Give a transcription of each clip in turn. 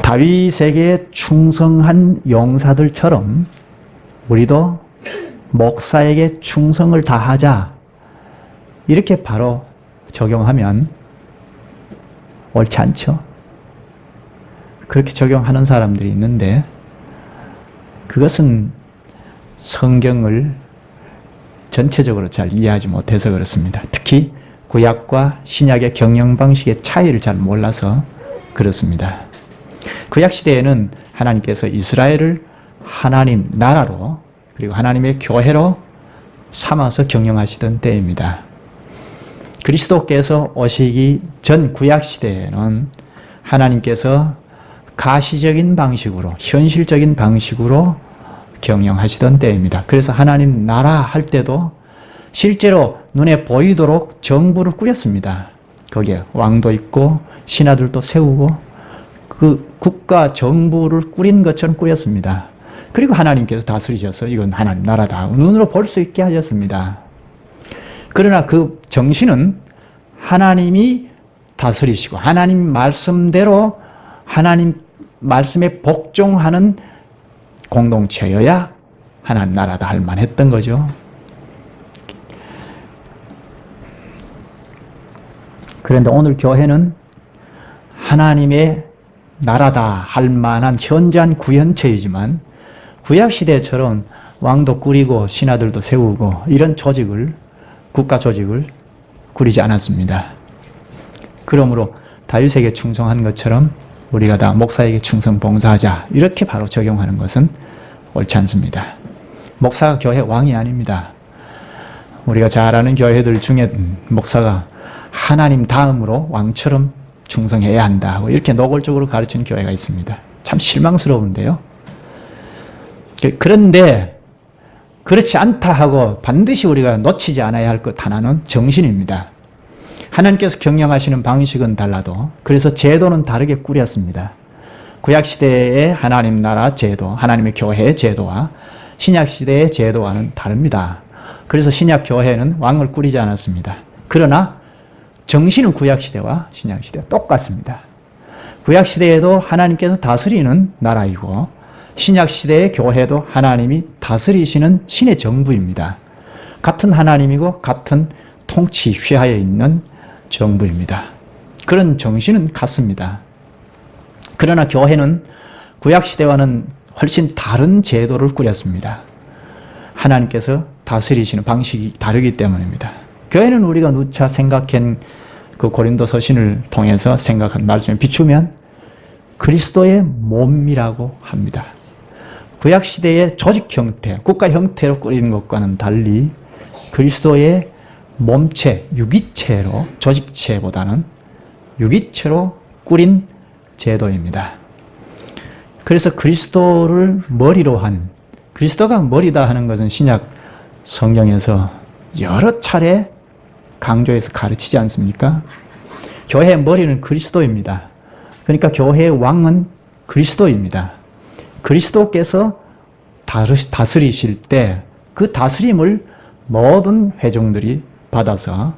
다윗에게 충성한 용사들처럼 우리도 목사에게 충성을 다하자, 이렇게 바로 적용하면 옳지 않죠? 그렇게 적용하는 사람들이 있는데 그것은 성경을 전체적으로 잘 이해하지 못해서 그렇습니다. 특히 구약과 신약의 경영 방식의 차이를 잘 몰라서 그렇습니다. 구약 시대에는 하나님께서 이스라엘을 하나님 나라로 그리고 하나님의 교회로 삼아서 경영하시던 때입니다. 그리스도께서 오시기 전 구약 시대에는 하나님께서 가시적인 방식으로, 현실적인 방식으로 경영하시던 때입니다. 그래서 하나님 나라 할 때도 실제로 눈에 보이도록 정부를 꾸렸습니다. 거기에 왕도 있고 신하들도 세우고 그 국가 정부를 꾸린 것처럼 꾸렸습니다. 그리고 하나님께서 다스리셔서 이건 하나님 나라다, 눈으로 볼 수 있게 하셨습니다. 그러나 그 정신은 하나님이 다스리시고 하나님 말씀대로 하나님 말씀에 복종하는 공동체여야 하나님 나라다 할 만했던 거죠. 그런데 오늘 교회는 하나님의 나라다 할 만한 현저한 구현체이지만 구약시대처럼 왕도 꾸리고 신하들도 세우고 이런 조직을, 국가 조직을 꾸리지 않았습니다. 그러므로 다윗에게 충성한 것처럼 우리가 다 목사에게 충성 봉사하자, 이렇게 바로 적용하는 것은 옳지 않습니다. 목사가 교회 왕이 아닙니다. 우리가 잘 아는 교회들 중에 목사가 하나님 다음으로 왕처럼 충성해야 한다 하고 이렇게 노골적으로 가르치는 교회가 있습니다. 참 실망스러운데요. 그런데 그렇지 않다 하고 반드시 우리가 놓치지 않아야 할 것 하나는 정신입니다. 하나님께서 경영하시는 방식은 달라도 그래서 제도는 다르게 꾸렸습니다. 구약시대의 하나님 나라 제도, 하나님의 교회의 제도와 신약시대의 제도와는 다릅니다. 그래서 신약교회는 왕을 꾸리지 않았습니다. 그러나 정신은 구약시대와 신약시대와 똑같습니다. 구약시대에도 하나님께서 다스리는 나라이고 신약시대의 교회도 하나님이 다스리시는 신의 정부입니다. 같은 하나님이고 같은 통치 휘하에 있는 정부입니다. 그런 정신은 같습니다. 그러나 교회는 구약시대와는 훨씬 다른 제도를 꾸렸습니다. 하나님께서 다스리시는 방식이 다르기 때문입니다. 교회는 우리가 누차 생각한 그 고린도 서신을 통해서 생각한 말씀에 비추면 그리스도의 몸이라고 합니다. 구약시대의 조직 형태, 국가 형태로 꾸리는 것과는 달리 그리스도의 몸체, 유기체로, 조직체보다는 유기체로 꾸린 제도입니다. 그래서 그리스도를 머리로 한, 그리스도가 머리다 하는 것은 신약 성경에서 여러 차례 강조해서 가르치지 않습니까? 교회의 머리는 그리스도입니다. 그러니까 교회의 왕은 그리스도입니다. 그리스도께서 다스리실 때 그 다스림을 모든 회중들이 받아서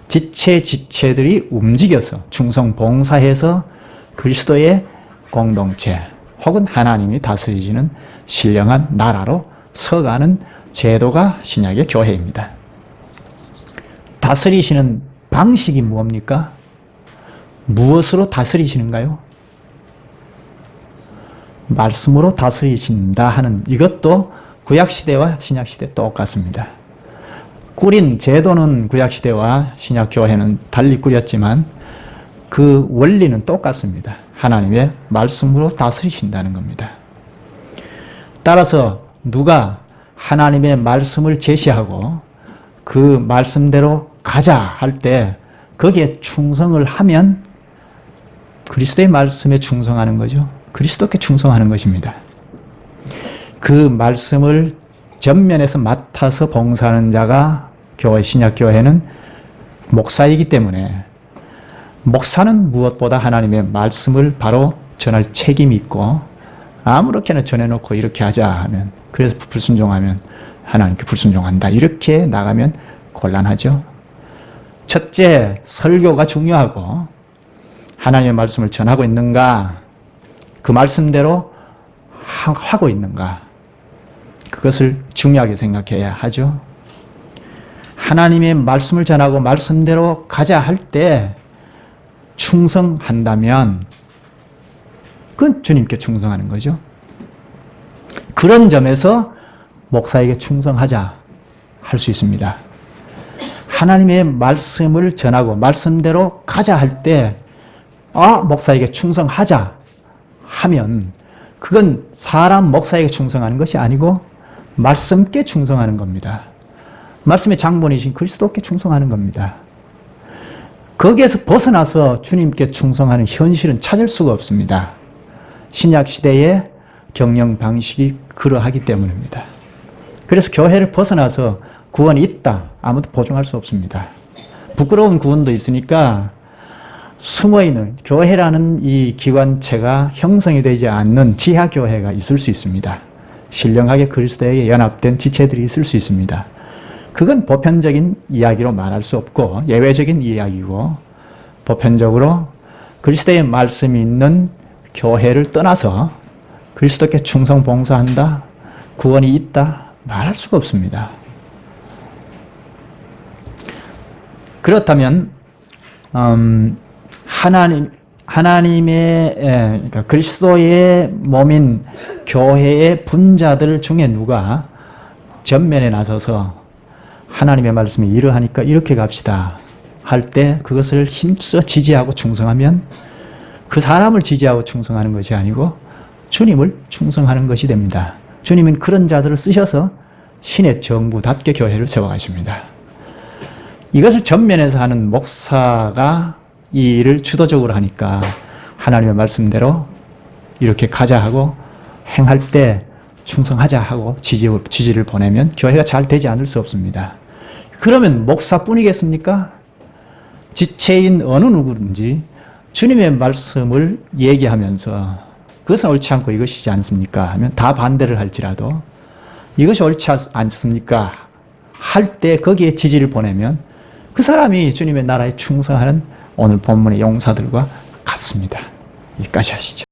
지체들이 움직여서 충성 봉사해서 그리스도의 공동체 혹은 하나님이 다스리시는 신령한 나라로 서가는 제도가 신약의 교회입니다. 다스리시는 방식이 뭡니까? 무엇으로 다스리시는가요? 말씀으로 다스리신다 하는 이것도 구약시대와 신약시대 똑같습니다. 꾸린 제도는 구약시대와 신약교회는 달리 꾸렸지만 그 원리는 똑같습니다. 하나님의 말씀으로 다스리신다는 겁니다. 따라서 누가 하나님의 말씀을 제시하고 그 말씀대로 가자 할 때 거기에 충성을 하면 그리스도의 말씀에 충성하는 거죠. 그리스도께 충성하는 것입니다. 그 말씀을 전면에서 맡아서 봉사하는 자가 교회, 신약교회는 목사이기 때문에 목사는 무엇보다 하나님의 말씀을 바로 전할 책임이 있고 아무렇게나 전해놓고 이렇게 하자 하면, 그래서 불순종하면 하나님께 불순종한다 이렇게 나가면 곤란하죠. 첫째, 설교가 중요하고 하나님의 말씀을 전하고 있는가, 그 말씀대로 하고 있는가? 그것을 중요하게 생각해야 하죠. 하나님의 말씀을 전하고 말씀대로 가자 할 때 충성한다면 그건 주님께 충성하는 거죠. 그런 점에서 목사에게 충성하자 할 수 있습니다. 하나님의 말씀을 전하고 말씀대로 가자 할 때 목사에게 충성하자 하면 그건 사람 목사에게 충성하는 것이 아니고 말씀께 충성하는 겁니다. 말씀의 장본이신 그리스도께 충성하는 겁니다. 거기에서 벗어나서 주님께 충성하는 현실은 찾을 수가 없습니다. 신약 시대의 경영 방식이 그러하기 때문입니다. 그래서 교회를 벗어나서 구원이 있다. 아무도 보증할 수 없습니다. 부끄러운 구원도 있으니까 숨어있는 교회라는 이 기관체가 형성이 되지 않는 지하교회가 있을 수 있습니다. 신령하게 그리스도에게 연합된 지체들이 있을 수 있습니다. 그건 보편적인 이야기로 말할 수 없고 예외적인 이야기고 보편적으로 그리스도의 말씀이 있는 교회를 떠나서 그리스도께 충성 봉사한다, 구원이 있다 말할 수가 없습니다. 그렇다면 하나님의 그러니까 그리스도의 몸인 교회의 분자들 중에 누가 전면에 나서서 하나님의 말씀이 이러하니까 이렇게 갑시다 할 때 그것을 힘써 지지하고 충성하면 그 사람을 지지하고 충성하는 것이 아니고 주님을 충성하는 것이 됩니다. 주님은 그런 자들을 쓰셔서 신의 정부답게 교회를 세워가십니다. 이것을 전면에서 하는 목사가 이 일을 주도적으로 하니까 하나님의 말씀대로 이렇게 가자 하고 행할 때 충성하자 하고 지지를 보내면 교회가 잘 되지 않을 수 없습니다. 그러면 목사뿐이겠습니까? 지체인 어느 누구든지 주님의 말씀을 얘기하면서 그것은 옳지 않고 이것이지 않습니까? 하면 다 반대를 할지라도 이것이 옳지 않습니까? 할 때 거기에 지지를 보내면 그 사람이 주님의 나라에 충성하는 오늘 본문의 용사들과 같습니다. 여기까지 하시죠.